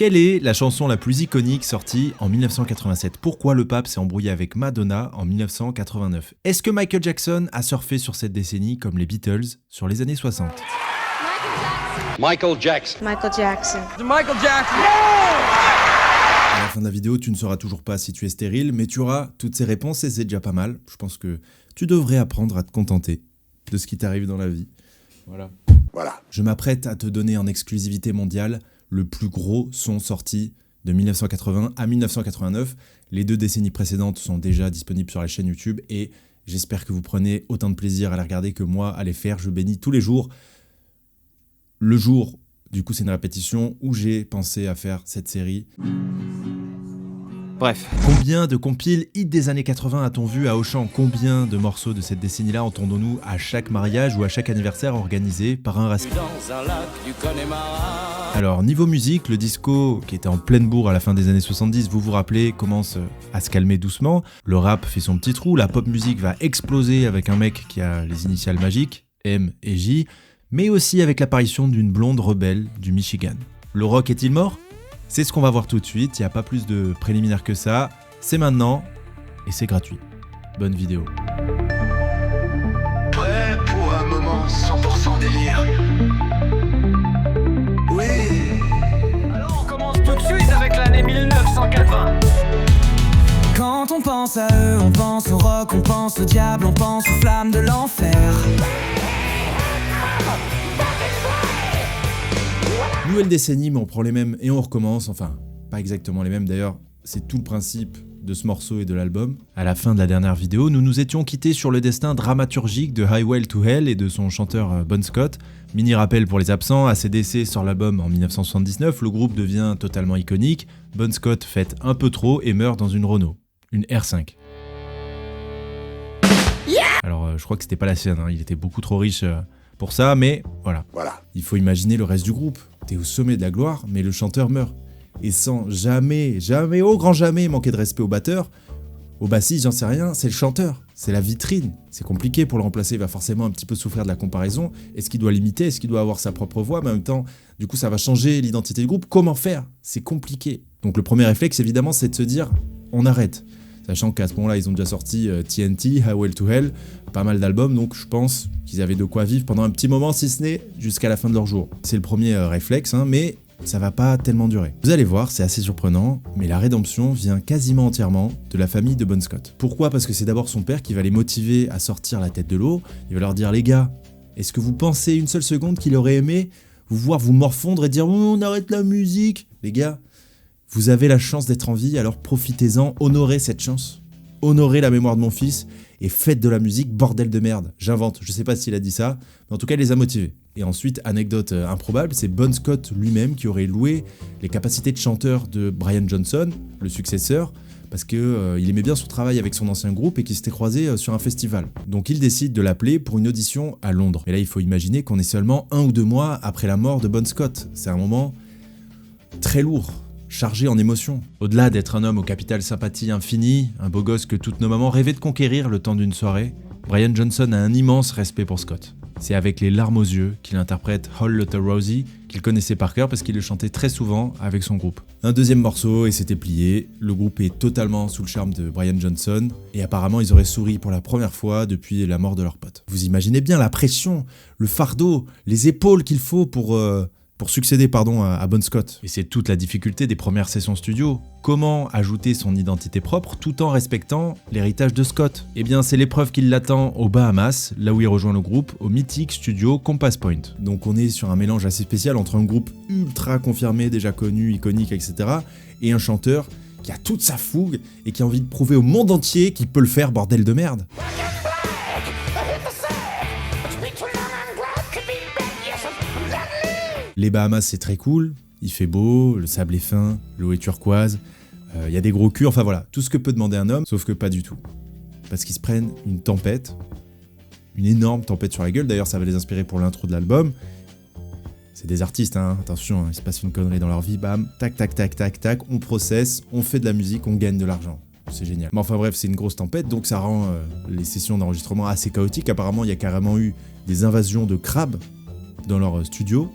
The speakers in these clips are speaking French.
Quelle est la chanson la plus iconique sortie en 1987 ? Pourquoi le pape s'est embrouillé avec Madonna en 1989 ? Est-ce que Michael Jackson a surfé sur cette décennie comme les Beatles sur les années 60 ? Michael Jackson. Michael Jackson. Michael Jackson. À la fin de la vidéo, tu ne sauras toujours pas si tu es stérile, mais tu auras toutes ces réponses et c'est déjà pas mal. Je pense que tu devrais apprendre à te contenter de ce qui t'arrive dans la vie. Voilà. Je m'apprête à te donner en exclusivité mondiale le plus gros son sorti de 1980 à 1989. Les 2 décennies précédentes sont déjà disponibles sur la chaîne YouTube et j'espère que vous prenez autant de plaisir à les regarder que moi à les faire. Je bénis tous les jours. Le jour, du coup c'est une répétition, où j'ai pensé à faire cette série. Bref. Combien de compiles hits des années 80 a-t-on vu à Auchan ? Combien de morceaux de cette décennie-là entendons-nous à chaque mariage ou à chaque anniversaire organisé par un raspin ? Alors, niveau musique, le disco, qui était en pleine bourre à la fin des années 70, vous vous rappelez, commence à se calmer doucement. Le rap fait son petit trou, la pop musique va exploser avec un mec qui a les initiales magiques, M et J, mais aussi avec l'apparition d'une blonde rebelle du Michigan. Le rock est-il mort ? C'est ce qu'on va voir tout de suite, il n'y a pas plus de préliminaire que ça. C'est maintenant, et c'est gratuit. Bonne vidéo. Prêt pour un moment 100% délire. Oui. Alors on commence tout de suite avec l'année 1980. Quand on pense à eux, on pense au rock, on pense au diable, on pense aux flammes de l'enfer. Nouvelle décennie, mais on prend les mêmes et on recommence. Enfin, pas exactement les mêmes d'ailleurs, c'est tout le principe de ce morceau et de l'album. À la fin de la dernière vidéo, nous nous étions quittés sur le destin dramaturgique de Highway to Hell et de son chanteur Bon Scott. Mini rappel pour les absents, AC/DC sort l'album en 1979, le groupe devient totalement iconique, Bon Scott fête un peu trop et meurt dans une Renault, une R5. Alors je crois que c'était pas la sienne, hein. Il était beaucoup trop riche pour ça, mais voilà. Il faut imaginer le reste du groupe. T'es au sommet de la gloire, mais le chanteur meurt. Et sans jamais, au grand jamais manquer de respect au batteur, au bassiste, j'en sais rien, c'est le chanteur, c'est la vitrine. C'est compliqué pour le remplacer, il va forcément un petit peu souffrir de la comparaison. Est-ce qu'il doit l'imiter ? Est-ce qu'il doit avoir sa propre voix ? Mais en même temps, du coup, ça va changer l'identité du groupe. Comment faire ? C'est compliqué. Donc le premier réflexe, évidemment, c'est de se dire, on arrête. Sachant qu'à ce moment-là, ils ont déjà sorti TNT, Highway to Hell, pas mal d'albums, donc je pense qu'ils avaient de quoi vivre pendant un petit moment, si ce n'est jusqu'à la fin de leur jour. C'est le premier réflexe, hein, mais ça va pas tellement durer. Vous allez voir, c'est assez surprenant, mais la rédemption vient quasiment entièrement de la famille de Bon Scott. Pourquoi ? Parce que c'est d'abord son père qui va les motiver à sortir la tête de l'eau. Il va leur dire, les gars, est-ce que vous pensez une seule seconde qu'il aurait aimé vous voir vous morfondre et dire, oh, on arrête la musique ? Les gars, vous avez la chance d'être en vie, alors profitez-en, honorez cette chance. Honorez la mémoire de mon fils et faites de la musique, bordel de merde. J'invente, je sais pas s'il a dit ça, mais en tout cas, il les a motivés. Et ensuite, anecdote improbable, c'est Bon Scott lui-même qui aurait loué les capacités de chanteur de Brian Johnson, le successeur, parce que il aimait bien son travail avec son ancien groupe et qu'il s'était croisé sur un festival. Donc il décide de l'appeler pour une audition à Londres. Et là, il faut imaginer qu'on est seulement 1 ou 2 mois après la mort de Bon Scott. C'est un moment très lourd, chargé en émotions. Au-delà d'être un homme au capital sympathie infini, un beau gosse que toutes nos mamans rêvaient de conquérir le temps d'une soirée, Brian Johnson a un immense respect pour Scott. C'est avec les larmes aux yeux qu'il interprète Whole Lotta Rosie, qu'il connaissait par cœur parce qu'il le chantait très souvent avec son groupe. Un deuxième morceau et c'était plié, le groupe est totalement sous le charme de Brian Johnson et apparemment ils auraient souri pour la première fois depuis la mort de leur pote. Vous imaginez bien la pression, le fardeau, les épaules qu'il faut pour succéder à Bon Scott. Et c'est toute la difficulté des premières sessions studio. Comment ajouter son identité propre tout en respectant l'héritage de Scott ? Eh bien, c'est l'épreuve qui l'attend aux Bahamas, là où il rejoint le groupe, au mythique studio Compass Point. Donc on est sur un mélange assez spécial entre un groupe ultra confirmé, déjà connu, iconique, etc. et un chanteur qui a toute sa fougue et qui a envie de prouver au monde entier qu'il peut le faire, bordel de merde. Les Bahamas, c'est très cool, il fait beau, le sable est fin, l'eau est turquoise, il y a des gros culs, enfin voilà, tout ce que peut demander un homme, sauf que pas du tout. Parce qu'ils se prennent une tempête, une énorme tempête sur la gueule, d'ailleurs ça va les inspirer pour l'intro de l'album. C'est des artistes, hein, attention, il se passe une connerie dans leur vie, bam, tac, tac, tac, tac, tac, on processe, on fait de la musique, on gagne de l'argent. C'est génial. Mais enfin bref, c'est une grosse tempête, donc ça rend les sessions d'enregistrement assez chaotiques. Apparemment, il y a carrément eu des invasions de crabes dans leur studio.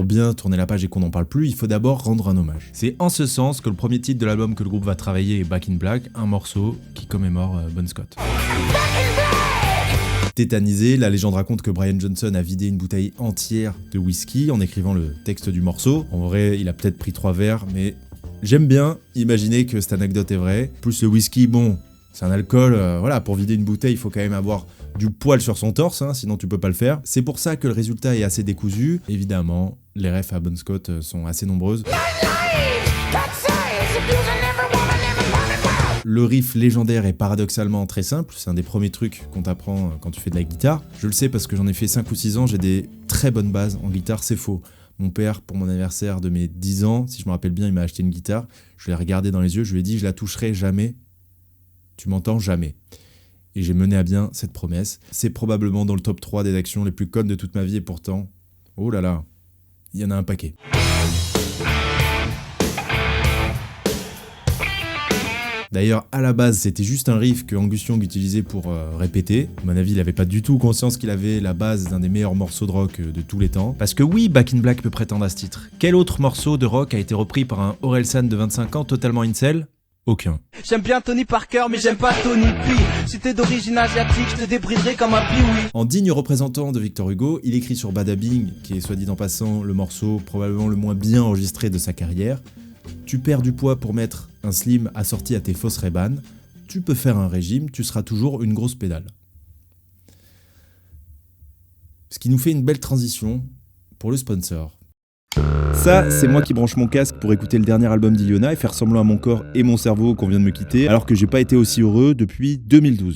bien tourner la page et qu'on n'en parle plus, il faut d'abord rendre un hommage. C'est en ce sens que le premier titre de l'album que le groupe va travailler est Back in Black, un morceau qui commémore Bon Scott. Tétanisé, la légende raconte que Brian Johnson a vidé une bouteille entière de whisky en écrivant le texte du morceau. En vrai, il a peut-être pris 3 verres, mais j'aime bien imaginer que cette anecdote est vraie. Plus le whisky, bon, c'est un alcool, voilà, pour vider une bouteille, il faut quand même avoir du poil sur son torse, hein, sinon tu peux pas le faire. C'est pour ça que le résultat est assez décousu. Évidemment, les refs à Bon Scott sont assez nombreuses. Le riff légendaire est paradoxalement très simple, c'est un des premiers trucs qu'on t'apprend quand tu fais de la guitare. Je le sais parce que j'en ai fait 5 ou 6 ans, j'ai des très bonnes bases en guitare, c'est faux. Mon père, pour mon anniversaire de mes 10 ans, si je me rappelle bien, il m'a acheté une guitare, je l'ai regardé dans les yeux, je lui ai dit « je la toucherai jamais, tu m'entends jamais ». Et j'ai mené à bien cette promesse. C'est probablement dans le top 3 des actions les plus connes de toute ma vie et pourtant, oh là là, il y en a un paquet. D'ailleurs, à la base, c'était juste un riff que Angus Young utilisait pour répéter. À mon avis, il avait pas du tout conscience qu'il avait la base d'un des meilleurs morceaux de rock de tous les temps. Parce que oui, Back in Black peut prétendre à ce titre. Quel autre morceau de rock a été repris par un Orelsan de 25 ans totalement incel ? Aucun. J'aime bien Tony Parker, mais j'aime pas Tony P. Si t'es d'origine asiatique, je te débriderai comme un pioui. En digne représentant de Victor Hugo, il écrit sur Bada Bing, qui est soit dit en passant le morceau probablement le moins bien enregistré de sa carrière. Tu perds du poids pour mettre un slim assorti à tes fausses Ray-Ban. Tu peux faire un régime, tu seras toujours une grosse pédale. Ce qui nous fait une belle transition pour le sponsor. Ça, c'est moi qui branche mon casque pour écouter le dernier album d'Iliona et faire semblant à mon corps et mon cerveau qu'on vient de me quitter, alors que j'ai pas été aussi heureux depuis 2012.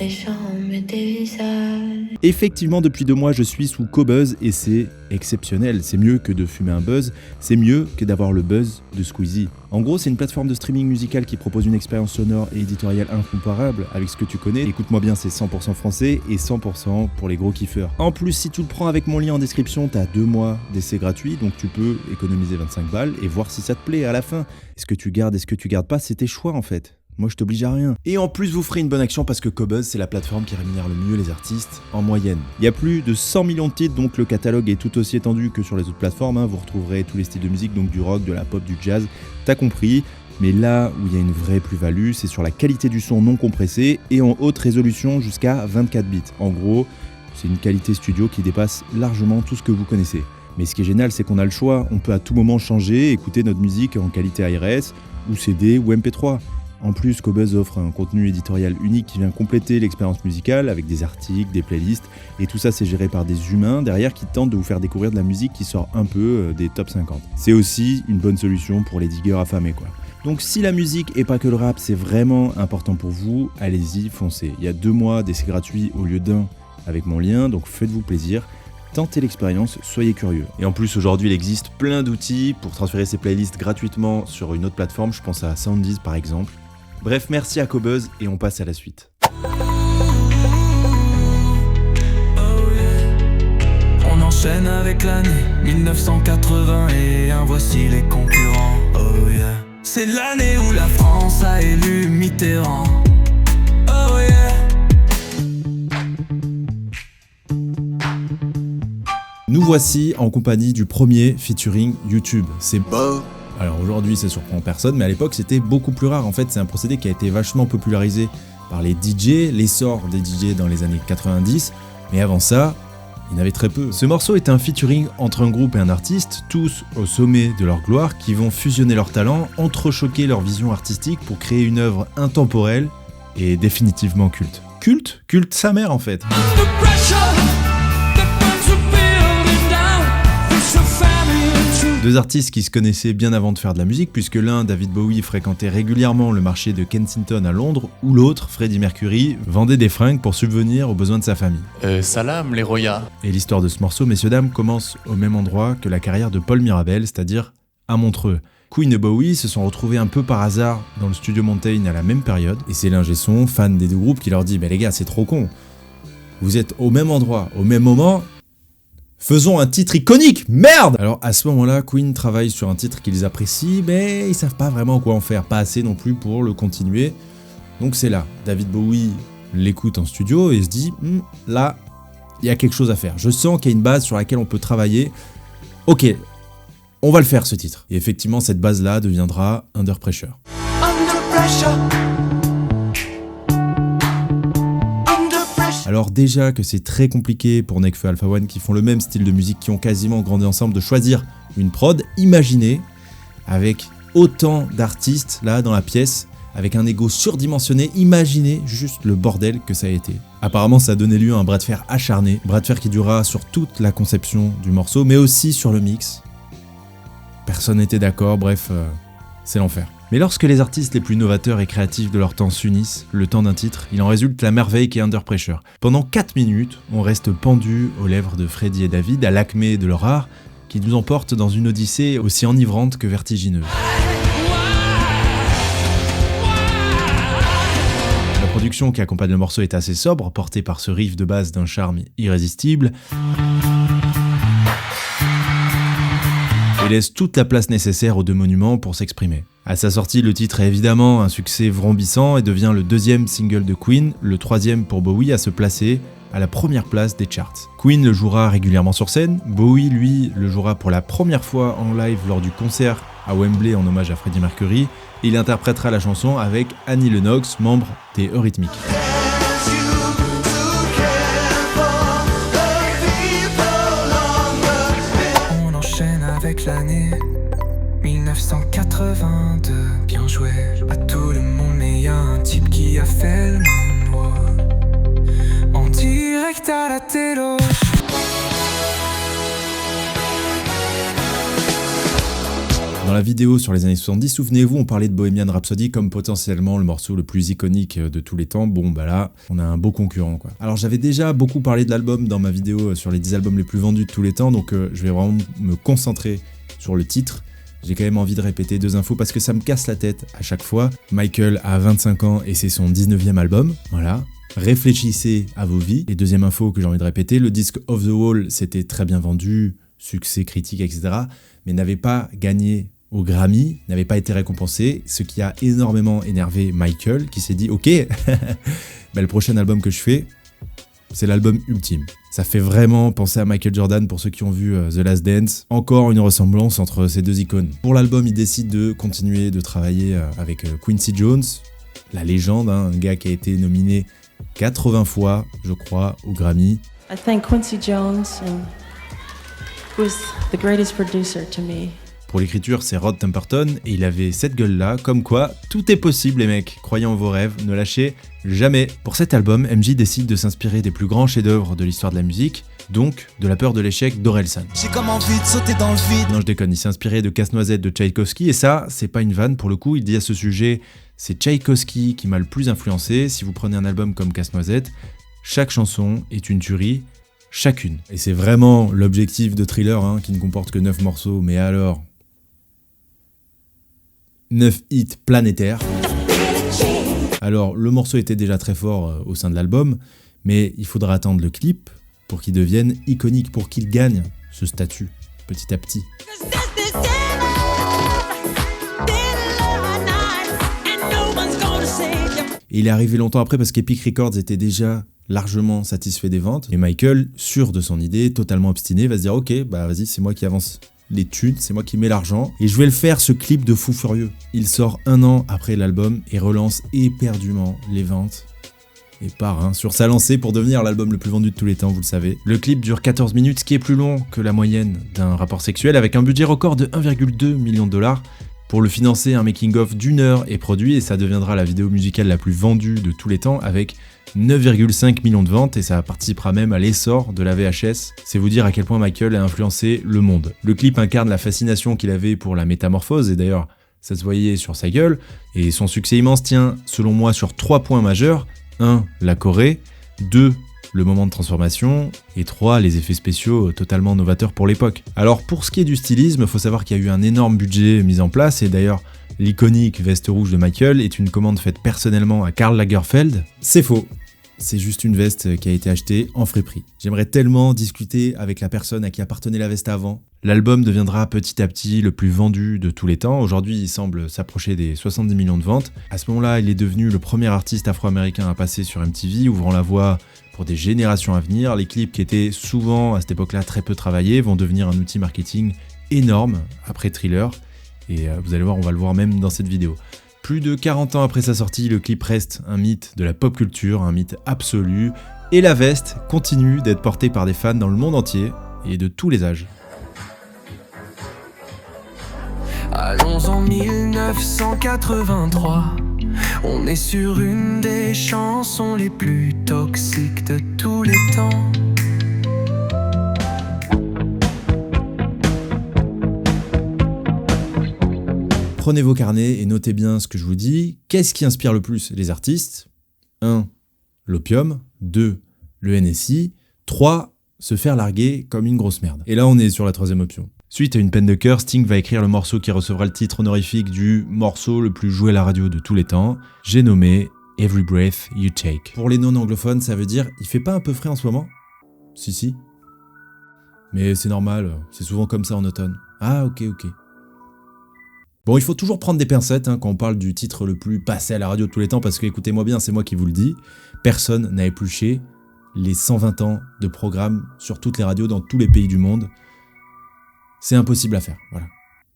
Effectivement, depuis 2 mois, je suis sous Qobuzz et c'est exceptionnel. C'est mieux que de fumer un buzz, c'est mieux que d'avoir le buzz de Squeezie. En gros, c'est une plateforme de streaming musical qui propose une expérience sonore et éditoriale incomparable avec ce que tu connais. Écoute-moi bien, c'est 100% français et 100% pour les gros kiffeurs. En plus, si tu le prends avec mon lien en description, t'as 2 mois d'essai gratuit, donc tu peux économiser 25 balles et voir si ça te plaît à la fin. Est-ce que tu gardes, est-ce que tu gardes pas, c'est tes choix en fait. Moi je t'oblige à rien. Et en plus vous ferez une bonne action parce que Qobuzz c'est la plateforme qui rémunère le mieux les artistes en moyenne. Il y a plus de 100 millions de titres, donc le catalogue est tout aussi étendu que sur les autres plateformes, hein. Vous retrouverez tous les styles de musique, donc du rock, de la pop, du jazz, t'as compris. Mais là où il y a une vraie plus-value, c'est sur la qualité du son non compressé et en haute résolution jusqu'à 24 bits. En gros, c'est une qualité studio qui dépasse largement tout ce que vous connaissez. Mais ce qui est génial, c'est qu'on a le choix, on peut à tout moment changer, écouter notre musique en qualité ARS, ou CD, ou MP3. En plus, Qobuzz offre un contenu éditorial unique qui vient compléter l'expérience musicale avec des articles, des playlists, et tout ça c'est géré par des humains derrière qui tentent de vous faire découvrir de la musique qui sort un peu des top 50. C'est aussi une bonne solution pour les diggers affamés quoi. Donc si la musique et pas que le rap c'est vraiment important pour vous, allez-y, foncez. Il y a 2 mois d'essai gratuit au lieu d'1 avec mon lien, donc faites-vous plaisir. Tentez l'expérience, soyez curieux. Et en plus, aujourd'hui, il existe plein d'outils pour transférer ces playlists gratuitement sur une autre plateforme, je pense à Soundees par exemple. Bref, merci à Qobuzz et on passe à la suite. On enchaîne avec l'année 1981, voici les concurrents. Oh yeah. C'est l'année où la France a élu Mitterrand. Oh yeah. Nous voici en compagnie du premier featuring YouTube. C'est beau. Alors aujourd'hui ça surprend personne, mais à l'époque c'était beaucoup plus rare. En fait c'est un procédé qui a été vachement popularisé par les DJ, l'essor des DJ dans les années 90, mais avant ça, il y en avait très peu. Ce morceau est un featuring entre un groupe et un artiste, tous au sommet de leur gloire, qui vont fusionner leurs talents, entrechoquer leur vision artistique pour créer une œuvre intemporelle et définitivement culte. Culte ? Culte sa mère en fait. Deux artistes qui se connaissaient bien avant de faire de la musique, puisque l'un, David Bowie, fréquentait régulièrement le marché de Kensington à Londres, où l'autre, Freddie Mercury, vendait des fringues pour subvenir aux besoins de sa famille. Salam les Roya. Et l'histoire de ce morceau, messieurs dames, commence au même endroit que la carrière de Paul Mirabel, c'est-à-dire à Montreux. Queen et Bowie se sont retrouvés un peu par hasard dans le studio Montaigne à la même période, et c'est l'ingé son, fan des deux groupes, qui leur dit « Mais les gars, c'est trop con. Vous êtes au même endroit, au même moment. Faisons un titre iconique, merde !» Alors à ce moment-là, Queen travaille sur un titre qu'ils apprécient, mais ils savent pas vraiment quoi en faire, pas assez non plus pour le continuer. Donc c'est là, David Bowie l'écoute en studio et se dit là, il y a quelque chose à faire. Je sens qu'il y a une base sur laquelle on peut travailler. Ok, On va le faire ce titre. Et effectivement, cette base-là deviendra Under Pressure. Alors déjà que c'est très compliqué pour Nekfeu Alpha One qui font le même style de musique, qui ont quasiment grandi ensemble, de choisir une prod, imaginez avec autant d'artistes là dans la pièce, avec un ego surdimensionné, imaginez juste le bordel que ça a été. Apparemment ça a donné lieu à un bras de fer acharné, bras de fer qui durera sur toute la conception du morceau, mais aussi sur le mix. Personne n'était d'accord, bref, c'est l'enfer. Mais lorsque les artistes les plus novateurs et créatifs de leur temps s'unissent, le temps d'un titre, il en résulte la merveille qu'est Under Pressure. Pendant 4 minutes, on reste pendu aux lèvres de Freddy et David, à l'acmé de leur art, qui nous emporte dans une odyssée aussi enivrante que vertigineuse. La production qui accompagne le morceau est assez sobre, portée par ce riff de base d'un charme irrésistible, et laisse toute la place nécessaire aux deux monuments pour s'exprimer. À sa sortie, le titre est évidemment un succès vrombissant et devient le 2e single de Queen, le 3e pour Bowie à se placer à la première place des charts. Queen le jouera régulièrement sur scène, Bowie lui le jouera pour la première fois en live lors du concert à Wembley en hommage à Freddie Mercury, et il interprétera la chanson avec Annie Lennox, membre des Eurythmics. On enchaîne avec l'année 1982, bien joué à tout le monde, mais y'a un type qui a fait le moonwalk en direct à la télo. Dans la vidéo sur les années 70, souvenez-vous, on parlait de Bohemian Rhapsody comme potentiellement le morceau le plus iconique de tous les temps. Bon bah là, on a un beau concurrent quoi. Alors j'avais déjà beaucoup parlé de l'album dans ma vidéo sur les 10 albums les plus vendus de tous les temps, donc je vais vraiment me concentrer sur le titre. J'ai quand même envie de répéter 2 infos parce que ça me casse la tête à chaque fois. Michael a 25 ans et c'est son 19e album, voilà. Réfléchissez à vos vies. Et deuxième info que j'ai envie de répéter, le disque Off the Wall s'était très bien vendu, succès critique, etc. mais n'avait pas gagné au Grammy, n'avait pas été récompensé, ce qui a énormément énervé Michael, qui s'est dit « Ok, bah, le prochain album que je fais, c'est l'album ultime ». Ça fait vraiment penser à Michael Jordan pour ceux qui ont vu The Last Dance. Encore une ressemblance entre ces deux icônes. Pour l'album, il décide de continuer de travailler avec Quincy Jones, la légende, hein, un gars qui a été nominé 80 fois, je crois, au Grammy. I think Quincy Jones was the greatest producer to me. Pour l'écriture, c'est Rod Temperton et il avait cette gueule-là, comme quoi tout est possible les mecs, croyez en vos rêves, ne lâchez jamais. Pour cet album, MJ décide de s'inspirer des plus grands chefs-d'œuvre de l'histoire de la musique, donc de La peur de l'échec d'Orelsan. J'ai comme envie de sauter dans le vide. Non, je déconne, il s'est inspiré de Casse-Noisette de Tchaïkovski et ça, c'est pas une vanne pour le coup, il dit à ce sujet, c'est Tchaïkovski qui m'a le plus influencé. Si vous prenez un album comme Casse-Noisette, chaque chanson est une tuerie, chacune. Et c'est vraiment l'objectif de Thriller, hein, qui ne comporte que 9 morceaux, mais alors 9 hits planétaires. Alors, le morceau était déjà très fort au sein de l'album, mais il faudra attendre le clip pour qu'il devienne iconique, pour qu'il gagne ce statut petit à petit. Et il est arrivé longtemps après parce qu'Epic Records était déjà largement satisfait des ventes. Et Michael, sûr de son idée, totalement obstiné, va se dire « Ok, bah vas-y, c'est moi qui avance les thunes, c'est moi qui mets l'argent et je vais le faire ce clip de fou furieux ». Il sort 1 an après l'album et relance éperdument les ventes et part sur sa lancée pour devenir l'album le plus vendu de tous les temps, vous le savez. Le clip dure 14 minutes, ce qui est plus long que la moyenne d'un rapport sexuel, avec un budget record de 1,2 million de $. Pour le financer, un making-of d'1 heure est produit et ça deviendra la vidéo musicale la plus vendue de tous les temps avec 9,5 millions de ventes et ça participera même à l'essor de la VHS. C'est vous dire à quel point Michael a influencé le monde. Le clip incarne la fascination qu'il avait pour la métamorphose et d'ailleurs ça se voyait sur sa gueule et son succès immense tient selon moi sur 3 points majeurs. 1. La Corée, 2. Le moment de transformation, et 3. Les effets spéciaux totalement novateurs pour l'époque. Alors pour ce qui est du stylisme, il faut savoir qu'il y a eu un énorme budget mis en place, et d'ailleurs l'iconique veste rouge de Michael est une commande faite personnellement à Karl Lagerfeld. C'est faux, c'est juste une veste qui a été achetée en friperie. J'aimerais tellement discuter avec la personne à qui appartenait la veste avant. L'album deviendra petit à petit le plus vendu de tous les temps. Aujourd'hui, il semble s'approcher des 70 millions de ventes. À ce moment-là, il est devenu le premier artiste afro-américain à passer sur MTV, ouvrant la voie pour des générations à venir. Les clips qui étaient souvent, à cette époque-là, très peu travaillés, vont devenir un outil marketing énorme après Thriller, et vous allez voir, on va le voir même dans cette vidéo. Plus de 40 ans après sa sortie, le clip reste un mythe de la pop culture, un mythe absolu, et la veste continue d'être portée par des fans dans le monde entier, et de tous les âges. Allons en 1983, on est sur une des chansons les plus toxiques de tous les temps. Prenez vos carnets et notez bien ce que je vous dis. Qu'est-ce qui inspire le plus les artistes ? 1. L'opium. 2. Le NSI. 3. Se faire larguer comme une grosse merde. Et là, on est sur la troisième option. Suite à une peine de cœur, Sting va écrire le morceau qui recevra le titre honorifique du morceau le plus joué à la radio de tous les temps. J'ai nommé Every Breath You Take. Pour les non-anglophones, ça veut dire « il fait pas un peu frais en ce moment ?» Si. Mais c'est normal, c'est souvent comme ça en automne. Ah, ok. Bon, il faut toujours prendre des pincettes quand on parle du titre le plus passé à la radio de tous les temps, parce que, écoutez-moi bien, c'est moi qui vous le dis, personne n'a épluché les 120 ans de programme sur toutes les radios dans tous les pays du monde. C'est impossible à faire, voilà.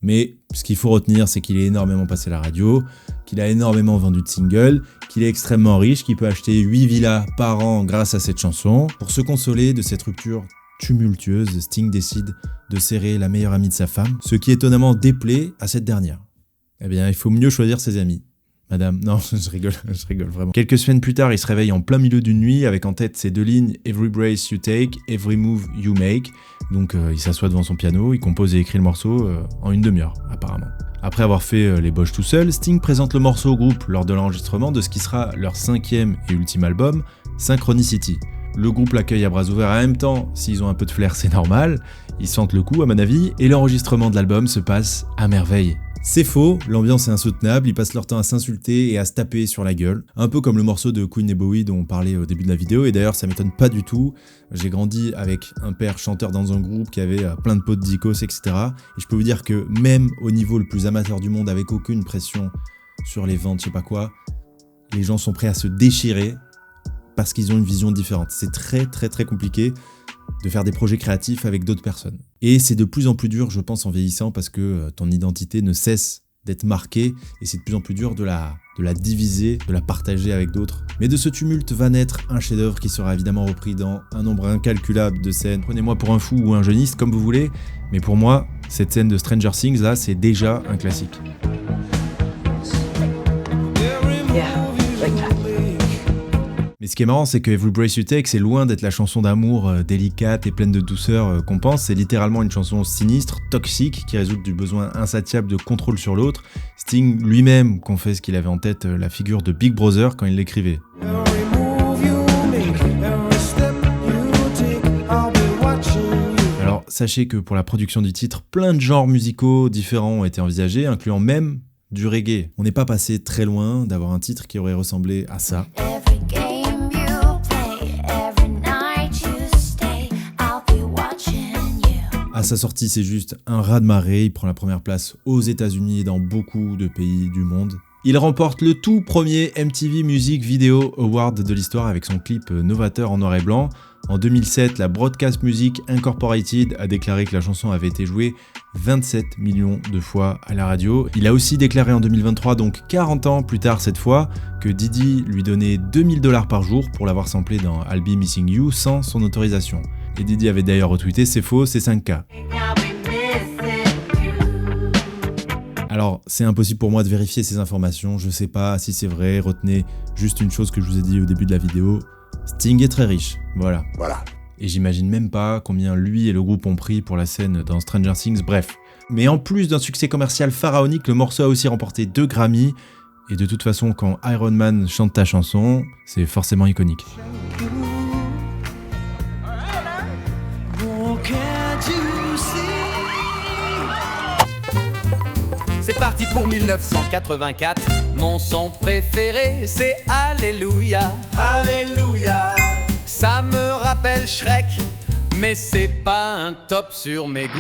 Mais ce qu'il faut retenir, c'est qu'il est énormément passé à la radio, qu'il a énormément vendu de singles, qu'il est extrêmement riche, qu'il peut acheter 8 villas par an grâce à cette chanson. Pour se consoler de cette rupture tumultueuse, Sting décide de serrer la meilleure amie de sa femme, ce qui étonnamment déplaît à cette dernière. Eh bien, il faut mieux choisir ses amis. Madame, non, je rigole vraiment. Quelques semaines plus tard, il se réveille en plein milieu d'une nuit avec en tête ces deux lignes « Every breath you take, every move you make ». Donc il s'assoit devant son piano, il compose et écrit le morceau en une demi-heure, apparemment. Après avoir fait les boches tout seul, Sting présente le morceau au groupe lors de l'enregistrement de ce qui sera leur 5e et ultime album, Synchronicity. Le groupe l'accueille à bras ouverts, en même temps, s'ils ont un peu de flair, c'est normal, ils sentent le coup à mon avis, et l'enregistrement de l'album se passe à merveille. C'est faux, l'ambiance est insoutenable, ils passent leur temps à s'insulter et à se taper sur la gueule. Un peu comme le morceau de Queen et Bowie dont on parlait au début de la vidéo, et d'ailleurs ça m'étonne pas du tout. J'ai grandi avec un père chanteur dans un groupe qui avait plein de potes d'icos, etc. Et je peux vous dire que même au niveau le plus amateur du monde, avec aucune pression sur les ventes, je sais pas quoi, les gens sont prêts à se déchirer parce qu'ils ont une vision différente. C'est très compliqué de faire des projets créatifs avec d'autres personnes. Et c'est de plus en plus dur, je pense, en vieillissant, parce que ton identité ne cesse d'être marquée, et c'est de plus en plus dur de la diviser, de la partager avec d'autres. Mais de ce tumulte va naître un chef-d'œuvre qui sera évidemment repris dans un nombre incalculable de scènes. Prenez-moi pour un fou ou un jeuniste, comme vous voulez, mais pour moi, cette scène de Stranger Things, là, c'est déjà un classique. Mais ce qui est marrant, c'est que Every Breath You Take, c'est loin d'être la chanson d'amour délicate et pleine de douceur qu'on pense. C'est littéralement une chanson sinistre, toxique, qui résulte du besoin insatiable de contrôle sur l'autre. Sting lui-même confesse qu'il avait en tête la figure de Big Brother quand il l'écrivait. Alors, sachez que pour la production du titre, plein de genres musicaux différents ont été envisagés, incluant même du reggae. On n'est pas passé très loin d'avoir un titre qui aurait ressemblé à ça. À sa sortie, c'est juste un raz-de-marée, il prend la première place aux États-Unis et dans beaucoup de pays du monde. Il remporte le tout premier MTV Music Video Award de l'histoire avec son clip novateur en noir et blanc. En 2007, la Broadcast Music Incorporated a déclaré que la chanson avait été jouée 27 millions de fois à la radio. Il a aussi déclaré en 2023, donc 40 ans plus tard cette fois, que Diddy lui donnait $2000 par jour pour l'avoir samplé dans I'll Be Missing You sans son autorisation. Et Diddy avait d'ailleurs retweeté « C'est faux, c'est 5K ». Alors, c'est impossible pour moi de vérifier ces informations, je sais pas si c'est vrai, retenez juste une chose que je vous ai dit au début de la vidéo, Sting est très riche, voilà. Et j'imagine même pas combien lui et le groupe ont pris pour la scène dans Stranger Things, bref. Mais en plus d'un succès commercial pharaonique, le morceau a aussi remporté 2 Grammy, et de toute façon, quand Iron Man chante ta chanson, c'est forcément iconique. C'est parti pour 1984. Mon son préféré, c'est Alléluia. Alléluia. Ça me rappelle Shrek, mais c'est pas un top sur mes goûts.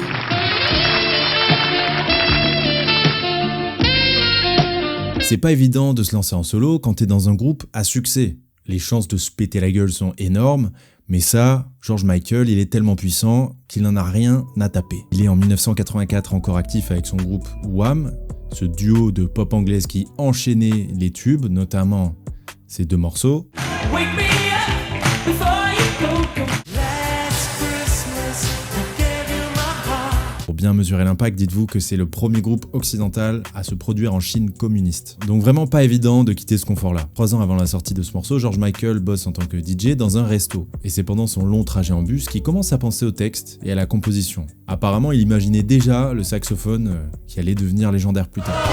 C'est pas évident de se lancer en solo quand t'es dans un groupe à succès. Les chances de se péter la gueule sont énormes. Mais ça, George Michael, il est tellement puissant qu'il n'en a rien à taper. Il est en 1984 encore actif avec son groupe Wham, ce duo de pop anglaise qui enchaînait les tubes, notamment ces 2 morceaux. Wake me up before you go. Last Christmas, I gave you my heart. Pour bien mesurer l'impact, dites-vous que c'est le premier groupe occidental à se produire en Chine communiste. Donc vraiment pas évident de quitter ce confort-là. 3 ans avant la sortie de ce morceau, George Michael bosse en tant que DJ dans un resto. Et c'est pendant son long trajet en bus qu'il commence à penser au texte et à la composition. Apparemment, il imaginait déjà le saxophone qui allait devenir légendaire plus tard.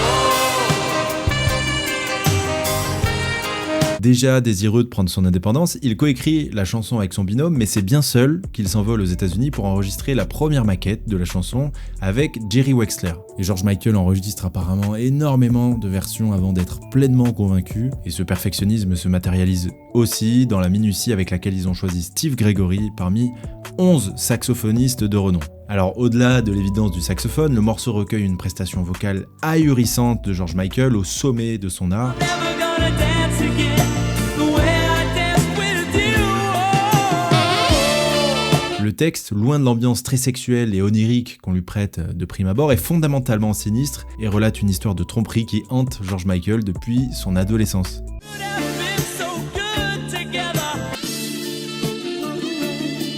Déjà désireux de prendre son indépendance, il coécrit la chanson avec son binôme, mais c'est bien seul qu'il s'envole aux États-Unis pour enregistrer la première maquette de la chanson avec Jerry Wexler. Et George Michael enregistre apparemment énormément de versions avant d'être pleinement convaincu, et ce perfectionnisme se matérialise aussi dans la minutie avec laquelle ils ont choisi Steve Gregory parmi 11 saxophonistes de renom. Alors au-delà de l'évidence du saxophone, le morceau recueille une prestation vocale ahurissante de George Michael au sommet de son art. Le texte, loin de l'ambiance très sexuelle et onirique qu'on lui prête de prime abord, est fondamentalement sinistre et relate une histoire de tromperie qui hante George Michael depuis son adolescence.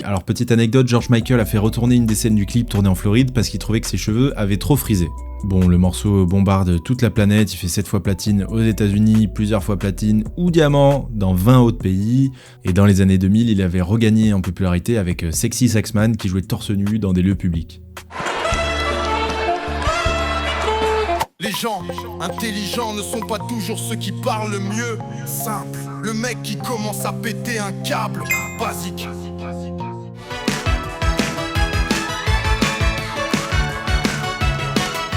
Alors petite anecdote, George Michael a fait retourner une des scènes du clip tourné en Floride parce qu'il trouvait que ses cheveux avaient trop frisé. Bon, le morceau bombarde toute la planète, il fait 7 fois platine aux États-Unis, plusieurs fois platine ou diamant dans 20 autres pays. Et dans les années 2000, il avait regagné en popularité avec Sexy Saxman qui jouait torse nu dans des lieux publics. Les gens intelligents ne sont pas toujours ceux qui parlent le mieux. Simple, le mec qui commence à péter un câble, basique.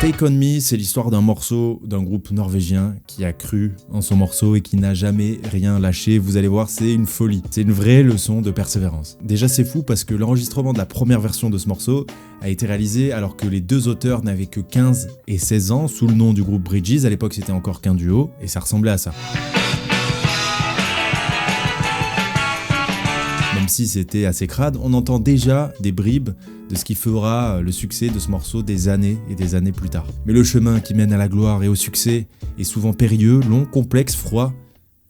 Take On Me, c'est l'histoire d'un morceau d'un groupe norvégien qui a cru en son morceau et qui n'a jamais rien lâché. Vous allez voir, c'est une folie. C'est une vraie leçon de persévérance. Déjà, c'est fou parce que l'enregistrement de la première version de ce morceau a été réalisé alors que les 2 auteurs n'avaient que 15 et 16 ans sous le nom du groupe Bridges. À l'époque, c'était encore qu'un duo et ça ressemblait à ça. Même si c'était assez crade, on entend déjà des bribes de ce qui fera le succès de ce morceau des années et des années plus tard. Mais le chemin qui mène à la gloire et au succès est souvent périlleux, long, complexe, froid,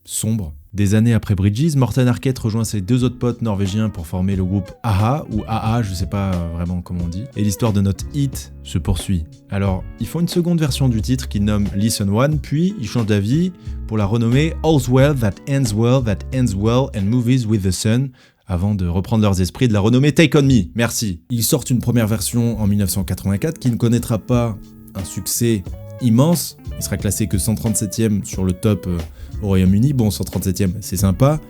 sombre. Des années après Bridges, Morten Harket rejoint ses 2 autres potes norvégiens pour former le groupe a-ha ou a-ha, je sais pas vraiment comment on dit. Et l'histoire de notre hit se poursuit. Alors, ils font une seconde version du titre qu'ils nomment Listen One, puis ils changent d'avis pour la renommer All's Well That Ends Well and Movies with the Sun, avant de reprendre leurs esprits de la renommer Take On Me. Merci. Ils sortent une première version en 1984 qui ne connaîtra pas un succès immense. Il sera classé que 137e sur le top au Royaume-Uni. Bon, 137e, c'est sympa,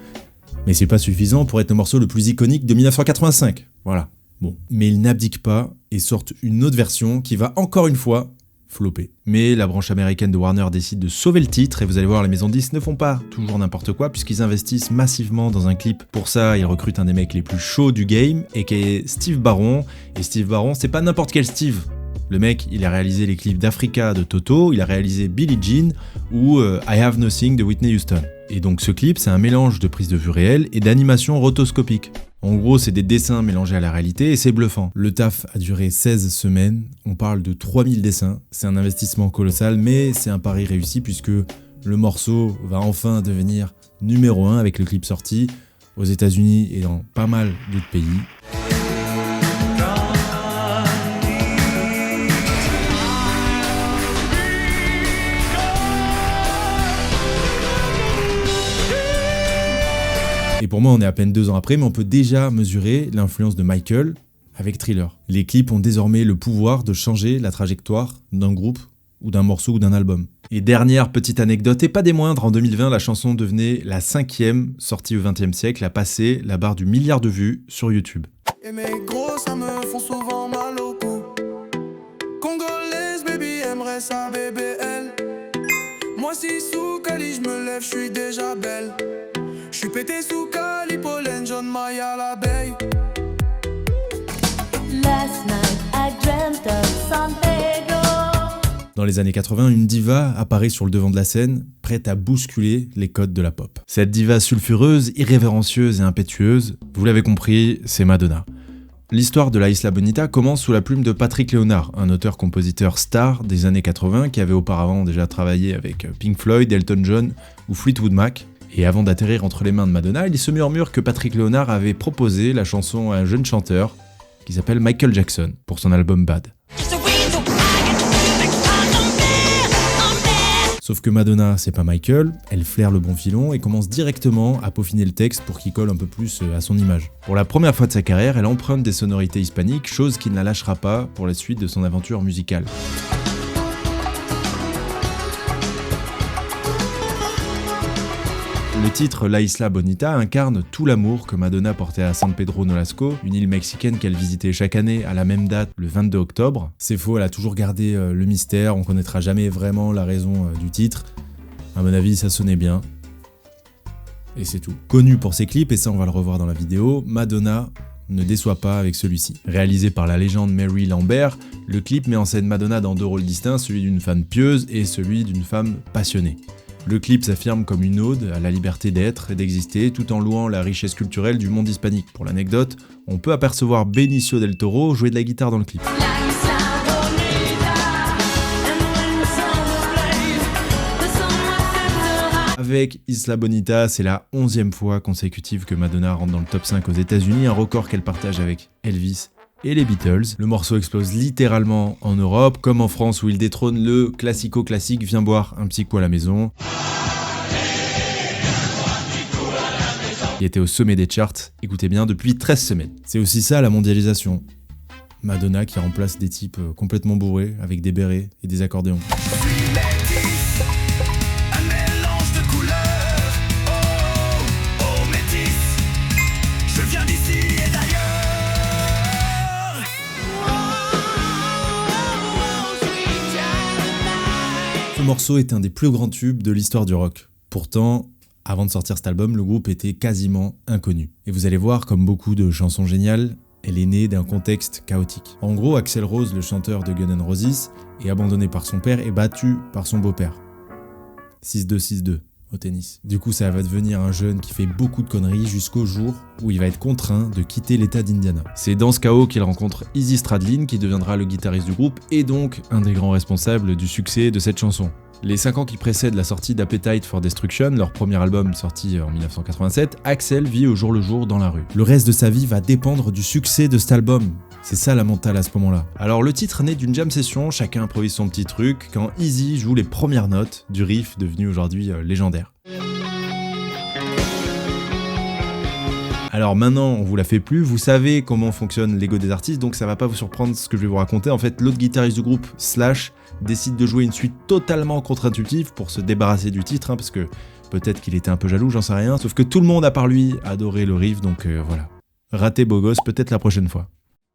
mais c'est pas suffisant pour être le morceau le plus iconique de 1985. Voilà. Bon. Mais ils n'abdiquent pas et sortent une autre version qui va encore une fois flopper. Mais la branche américaine de Warner décide de sauver le titre et vous allez voir, les maisons de disques ne font pas toujours n'importe quoi puisqu'ils investissent massivement dans un clip. Pour ça, ils recrutent un des mecs les plus chauds du game et qui est Steve Barron. Et Steve Barron, c'est pas n'importe quel Steve. Le mec, il a réalisé les clips d'Africa de Toto, il a réalisé Billie Jean ou I Have Nothing de Whitney Houston. Et donc ce clip, c'est un mélange de prise de vue réelle et d'animation rotoscopique. En gros, c'est des dessins mélangés à la réalité et c'est bluffant. Le taf a duré 16 semaines, on parle de 3000 dessins. C'est un investissement colossal, mais c'est un pari réussi puisque le morceau va enfin devenir numéro 1 avec le clip sorti aux États-Unis et dans pas mal d'autres pays. Et pour moi, on est à peine 2 ans après, mais on peut déjà mesurer l'influence de Michael avec Thriller. Les clips ont désormais le pouvoir de changer la trajectoire d'un groupe ou d'un morceau ou d'un album. Et dernière petite anecdote, et pas des moindres, en 2020, la chanson devenait la 5e sortie au XXe siècle à passer la barre du milliard de vues sur YouTube. Et mes gros, ça me font souvent mal au cou. Congolaise, baby, aimerait sa BBL. Moi, si sous Cali, je me lève, je suis déjà belle. Je suis pété sous Cali, pollen, jaune, maille à l'abeille. Last night I dreamt of San Pedro. Dans les années 80, une diva apparaît sur le devant de la scène, prête à bousculer les codes de la pop. Cette diva sulfureuse, irrévérencieuse et impétueuse, vous l'avez compris, c'est Madonna. L'histoire de La Isla Bonita commence sous la plume de Patrick Leonard, un auteur-compositeur star des années 80 qui avait auparavant déjà travaillé avec Pink Floyd, Elton John ou Fleetwood Mac. Et avant d'atterrir entre les mains de Madonna, il se murmure que Patrick Leonard avait proposé la chanson à un jeune chanteur qui s'appelle Michael Jackson pour son album Bad. Sauf que Madonna, c'est pas Michael, elle flaire le bon filon et commence directement à peaufiner le texte pour qu'il colle un peu plus à son image. Pour la première fois de sa carrière, elle emprunte des sonorités hispaniques, chose qui ne la lâchera pas pour la suite de son aventure musicale. Le titre La Isla Bonita incarne tout l'amour que Madonna portait à San Pedro Nolasco, une île mexicaine qu'elle visitait chaque année à la même date, le 22 octobre. C'est faux, elle a toujours gardé le mystère, on connaîtra jamais vraiment la raison du titre. À mon avis, ça sonnait bien. Et c'est tout. Connue pour ses clips, et ça on va le revoir dans la vidéo, Madonna ne déçoit pas avec celui-ci. Réalisé par la légende Mary Lambert, le clip met en scène Madonna dans deux rôles distincts, celui d'une femme pieuse et celui d'une femme passionnée. Le clip s'affirme comme une ode à la liberté d'être et d'exister tout en louant la richesse culturelle du monde hispanique. Pour l'anecdote, on peut apercevoir Benicio del Toro jouer de la guitare dans le clip. Avec Isla Bonita, c'est la 11e fois consécutive que Madonna rentre dans le top 5 aux États-Unis, un record qu'elle partage avec Elvis et les Beatles. Le morceau explose littéralement en Europe, comme en France où il détrône le classico-classique Viens boire un petit coup à la maison. Il était au sommet des charts, écoutez bien, depuis 13 semaines. C'est aussi ça la mondialisation. Madonna qui remplace des types complètement bourrés avec des bérets et des accordéons. Ce morceau est un des plus grands tubes de l'histoire du rock. Pourtant, avant de sortir cet album, le groupe était quasiment inconnu. Et vous allez voir, comme beaucoup de chansons géniales, elle est née d'un contexte chaotique. En gros, Axl Rose, le chanteur de Guns N' Roses, est abandonné par son père et battu par son beau-père. 6-2-6-2 au tennis. Du coup, ça va devenir un jeune qui fait beaucoup de conneries jusqu'au jour où il va être contraint de quitter l'état d'Indiana. C'est dans ce chaos qu'il rencontre Izzy Stradlin, qui deviendra le guitariste du groupe et donc un des grands responsables du succès de cette chanson. Les 5 ans qui précèdent la sortie d'Appetite for Destruction, leur premier album sorti en 1987, Axl vit au jour le jour dans la rue. Le reste de sa vie va dépendre du succès de cet album. C'est ça la mentale à ce moment-là. Alors le titre naît d'une jam session, chacun improvise son petit truc, quand Izzy joue les premières notes du riff devenu aujourd'hui légendaire. Alors maintenant, on vous la fait plus, vous savez comment fonctionne l'ego des artistes, donc ça va pas vous surprendre ce que je vais vous raconter. En fait, l'autre guitariste du groupe, Slash, décide de jouer une suite totalement contre-intuitive pour se débarrasser du titre, parce que peut-être qu'il était un peu jaloux, j'en sais rien, sauf que tout le monde à part lui adorait le riff, donc voilà. Raté beau gosse, peut-être la prochaine fois.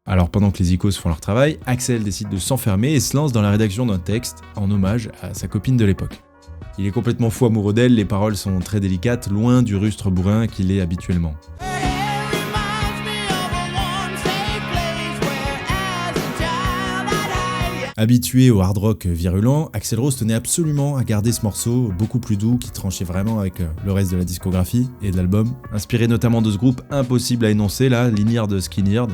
Alors pendant que les icos font leur travail, Axl décide de s'enfermer et se lance dans la rédaction d'un texte en hommage à sa copine de l'époque. Il est complètement fou amoureux d'elle, les paroles sont très délicates, loin du rustre bourrin qu'il est habituellement. Habitué au hard rock virulent, Axl Rose tenait absolument à garder ce morceau beaucoup plus doux qui tranchait vraiment avec le reste de la discographie et de l'album. Inspiré notamment de ce groupe impossible à énoncer là, Lynyrd Skynyrd.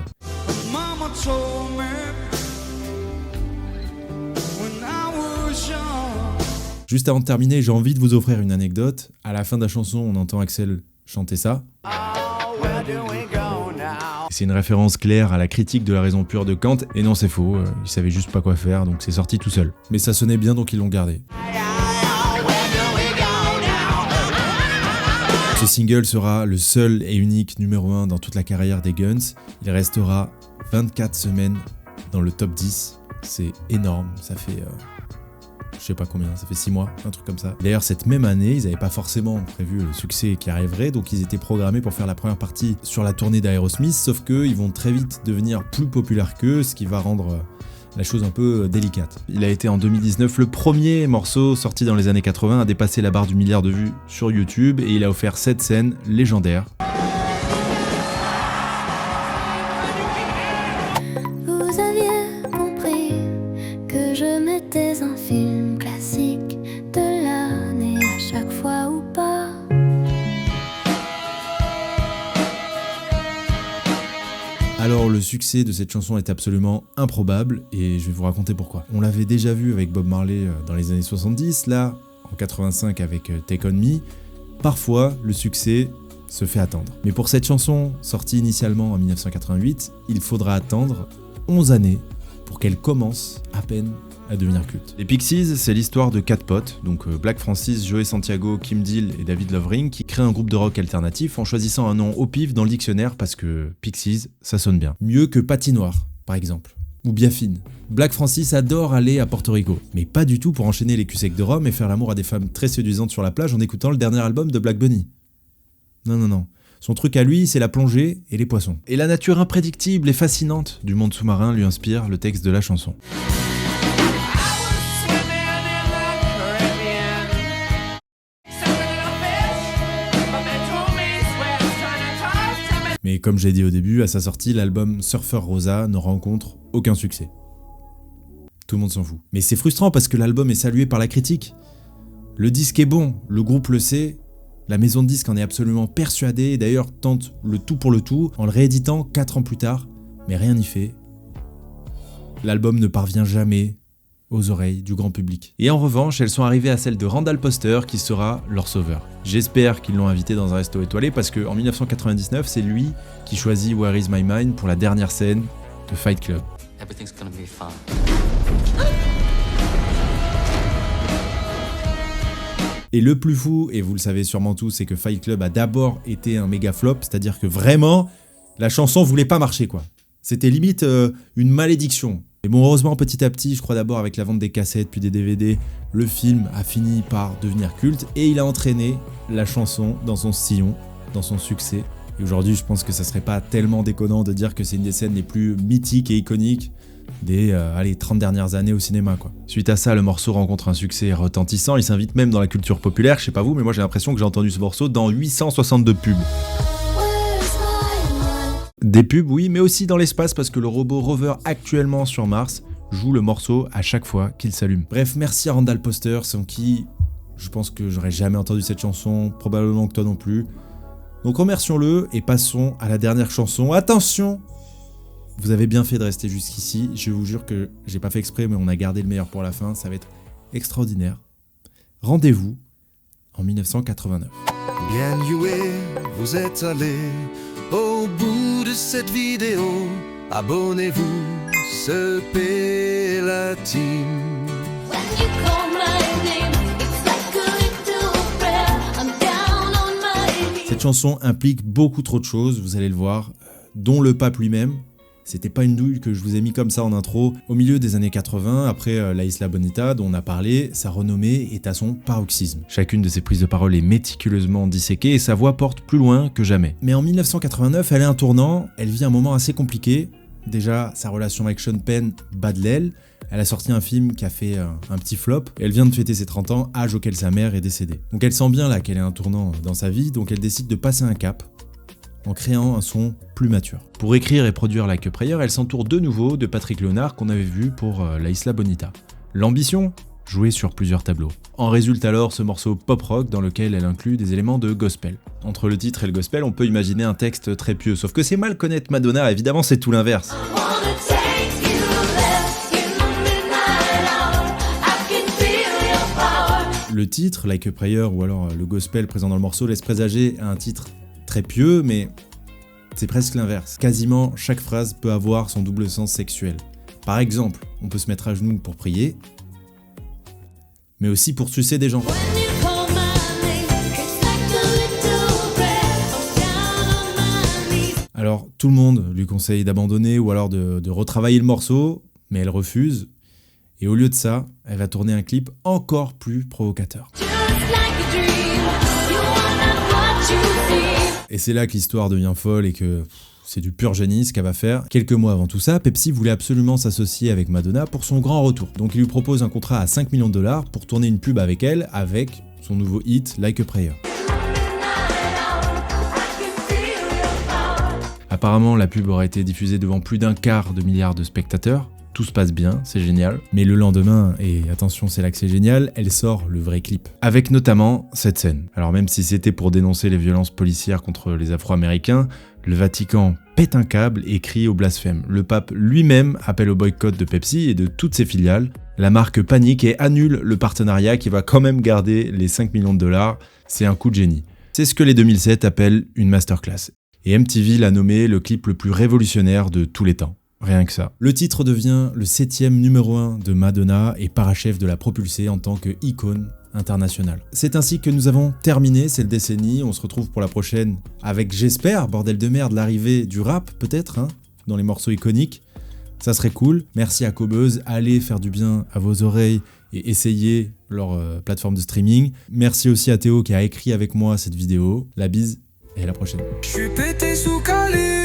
Juste avant de terminer, j'ai envie de vous offrir une anecdote. À la fin de la chanson, on entend Axl chanter ça. C'est une référence claire à la critique de la raison pure de Kant, et non c'est faux, il savait juste pas quoi faire, donc c'est sorti tout seul. Mais ça sonnait bien, donc ils l'ont gardé. Ce single sera le seul et unique numéro 1 dans toute la carrière des Guns. Il restera 24 semaines dans le top 10, c'est énorme, ça fait... je sais pas combien, ça fait 6 mois, un truc comme ça. D'ailleurs, cette même année, ils n'avaient pas forcément prévu le succès qui arriverait, donc ils étaient programmés pour faire la première partie sur la tournée d'Aerosmith, sauf qu'ils vont très vite devenir plus populaires qu'eux, ce qui va rendre la chose un peu délicate. Il a été en 2019 le premier morceau sorti dans les années 80 à dépasser la barre du milliard de vues sur YouTube, et il a offert 7 scènes légendaires. Vous aviez compris que je m'étais infiltré succès de cette chanson est absolument improbable et je vais vous raconter pourquoi. On l'avait déjà vu avec Bob Marley dans les années 70, là, en 85 avec Take On Me. Parfois, le succès se fait attendre. Mais pour cette chanson, sortie initialement en 1988, il faudra attendre 11 années pour qu'elle commence à peine à devenir culte. Les Pixies, c'est l'histoire de 4 potes, donc Black Francis, Joey Santiago, Kim Deal et David Lovering, qui créent un groupe de rock alternatif en choisissant un nom au pif dans le dictionnaire parce que Pixies, ça sonne bien. Mieux que Patinoire, par exemple, ou Biafine. Black Francis adore aller à Porto Rico, mais pas du tout pour enchaîner les culs secs de Rome et faire l'amour à des femmes très séduisantes sur la plage en écoutant le dernier album de Black Bunny. Non. Son truc à lui, c'est la plongée et les poissons. Et la nature imprédictible et fascinante du monde sous-marin lui inspire le texte de la chanson. Mais comme j'ai dit au début, à sa sortie, l'album Surfer Rosa ne rencontre aucun succès. Tout le monde s'en fout. Mais c'est frustrant parce que l'album est salué par la critique. Le disque est bon, le groupe le sait, la maison de disques en est absolument persuadée et d'ailleurs tente le tout pour le tout en le rééditant 4 ans plus tard, mais rien n'y fait. L'album ne parvient jamais aux oreilles du grand public. Et en revanche, elles sont arrivées à celle de Randall Poster qui sera leur sauveur. J'espère qu'ils l'ont invité dans un resto étoilé parce qu'en 1999, c'est lui qui choisit Where Is My Mind pour la dernière scène de Fight Club. Everything's gonna be fine. Et le plus fou, et vous le savez sûrement tous, c'est que Fight Club a d'abord été un méga flop, c'est-à-dire que vraiment, la chanson voulait pas marcher quoi. C'était limite une malédiction. Et bon, heureusement, petit à petit, je crois d'abord avec la vente des cassettes puis des DVD, le film a fini par devenir culte et il a entraîné la chanson dans son sillon, dans son succès. Et aujourd'hui, je pense que ça serait pas tellement déconnant de dire que c'est une des scènes les plus mythiques et iconiques des 30 dernières années au cinéma quoi. Suite à ça, le morceau rencontre un succès retentissant, il s'invite même dans la culture populaire, je sais pas vous, mais moi j'ai l'impression que j'ai entendu ce morceau dans 862 pubs. Des pubs, oui, mais aussi dans l'espace parce que le robot Rover actuellement sur Mars joue le morceau à chaque fois qu'il s'allume. Bref, merci à Randall Poster, sans qui je pense que j'aurais jamais entendu cette chanson, probablement que toi non plus. Donc remercions-le et passons à la dernière chanson. Attention! Vous avez bien fait de rester jusqu'ici, je vous jure que j'ai pas fait exprès mais on a gardé le meilleur pour la fin, ça va être extraordinaire. Rendez-vous en 1989. Bien joué, vous êtes allé au bout de cette vidéo. Abonnez-vous, ce P la team. Cette chanson implique beaucoup trop de choses, vous allez le voir, dont le pape lui-même. C'était pas une douille que je vous ai mis comme ça en intro. Au milieu des années 80, après La Isla Bonita dont on a parlé, sa renommée est à son paroxysme. Chacune de ses prises de parole est méticuleusement disséquée et sa voix porte plus loin que jamais. Mais en 1989, elle est un tournant, elle vit un moment assez compliqué. Déjà, sa relation avec Sean Penn bat de l'aile. Elle a sorti un film qui a fait un petit flop. Et elle vient de fêter ses 30 ans, âge auquel sa mère est décédée. Donc elle sent bien là qu'elle est un tournant dans sa vie, donc elle décide de passer un cap en créant un son plus mature. Pour écrire et produire Like a Prayer, elle s'entoure de nouveau de Patrick Léonard qu'on avait vu pour La Isla Bonita. L'ambition ? Jouer sur plusieurs tableaux. En résulte alors ce morceau pop-rock dans lequel elle inclut des éléments de gospel. Entre le titre et le gospel, on peut imaginer un texte très pieux, sauf que c'est mal connaître Madonna, évidemment c'est tout l'inverse. Le titre, Like a Prayer, ou alors le gospel présent dans le morceau, laisse présager un titre très pieux, mais c'est presque l'inverse. Quasiment chaque phrase peut avoir son double sens sexuel. Par exemple, on peut se mettre à genoux pour prier, mais aussi pour sucer des gens. Alors, tout le monde lui conseille d'abandonner ou alors de retravailler le morceau, mais elle refuse. Et au lieu de ça, elle va tourner un clip encore plus provocateur. Et c'est là que l'histoire devient folle et que c'est du pur génie ce qu'elle va faire. Quelques mois avant tout ça, Pepsi voulait absolument s'associer avec Madonna pour son grand retour. Donc il lui propose un contrat à 5 millions de dollars pour tourner une pub avec elle, avec son nouveau hit Like a Prayer. Apparemment, la pub aura été diffusée devant plus d'1/4 de milliard de spectateurs. tout se passe bien, c'est génial. Mais le lendemain, et attention c'est là que c'est génial, elle sort le vrai clip. Avec notamment cette scène. Alors même si c'était pour dénoncer les violences policières contre les Afro-Américains, le Vatican pète un câble et crie au blasphème. Le pape lui-même appelle au boycott de Pepsi et de toutes ses filiales. La marque panique et annule le partenariat qui va quand même garder les 5 millions de dollars. C'est un coup de génie. C'est ce que les 2007 appellent une masterclass. Et MTV l'a nommé le clip le plus révolutionnaire de tous les temps. Rien que ça. Le titre devient le 7e numéro 1 de Madonna et parachève de la propulser en tant qu'icône internationale. C'est ainsi que nous avons terminé cette décennie. On se retrouve pour la prochaine avec, j'espère, bordel de merde, l'arrivée du rap peut-être, hein, dans les morceaux iconiques. Ça serait cool. Merci à Cobuzz. Allez faire du bien à vos oreilles et essayez leur plateforme de streaming. Merci aussi à Théo qui a écrit avec moi cette vidéo. La bise et à la prochaine. Je suis pété sous Cali.